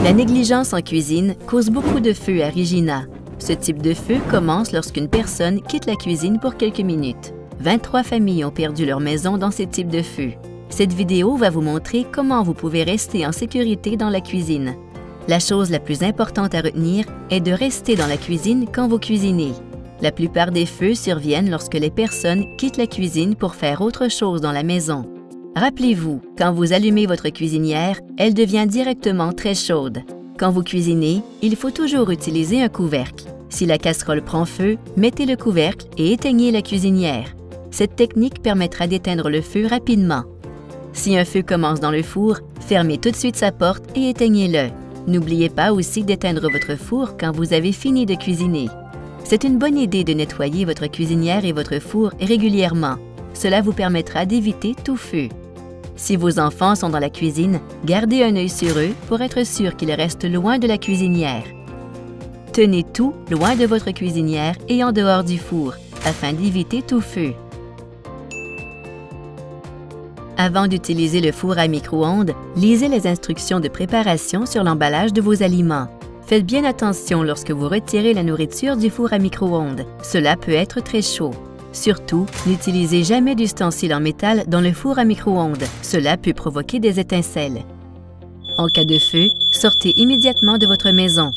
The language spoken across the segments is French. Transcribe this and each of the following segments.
La négligence en cuisine cause beaucoup de feu à Regina. Ce type de feu commence lorsqu'une personne quitte la cuisine pour quelques minutes. 23 familles ont perdu leur maison dans ce type de feu. Cette vidéo va vous montrer comment vous pouvez rester en sécurité dans la cuisine. La chose la plus importante à retenir est de rester dans la cuisine quand vous cuisinez. La plupart des feux surviennent lorsque les personnes quittent la cuisine pour faire autre chose dans la maison. Rappelez-vous, quand vous allumez votre cuisinière, elle devient directement très chaude. Quand vous cuisinez, il faut toujours utiliser un couvercle. Si la casserole prend feu, mettez le couvercle et éteignez la cuisinière. Cette technique permettra d'éteindre le feu rapidement. Si un feu commence dans le four, fermez tout de suite sa porte et éteignez-le. N'oubliez pas aussi d'éteindre votre four quand vous avez fini de cuisiner. C'est une bonne idée de nettoyer votre cuisinière et votre four régulièrement. Cela vous permettra d'éviter tout feu. Si vos enfants sont dans la cuisine, gardez un œil sur eux pour être sûr qu'ils restent loin de la cuisinière. Tenez tout loin de votre cuisinière et en dehors du four, afin d'éviter tout feu. Avant d'utiliser le four à micro-ondes, lisez les instructions de préparation sur l'emballage de vos aliments. Faites bien attention lorsque vous retirez la nourriture du four à micro-ondes. Cela peut être très chaud. Surtout, n'utilisez jamais d'ustensiles en métal dans le four à micro-ondes. Cela peut provoquer des étincelles. En cas de feu, sortez immédiatement de votre maison.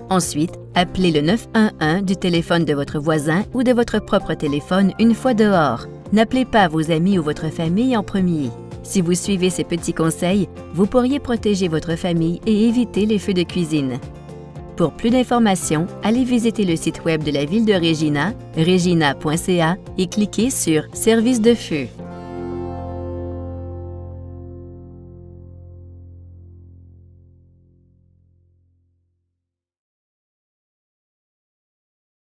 Ensuite, appelez le 911 du téléphone de votre voisin ou de votre propre téléphone une fois dehors. N'appelez pas vos amis ou votre famille en premier. Si vous suivez ces petits conseils, vous pourriez protéger votre famille et éviter les feux de cuisine. Pour plus d'informations, allez visiter le site web de la ville de Regina, regina.ca, et cliquez sur « Service de feu ».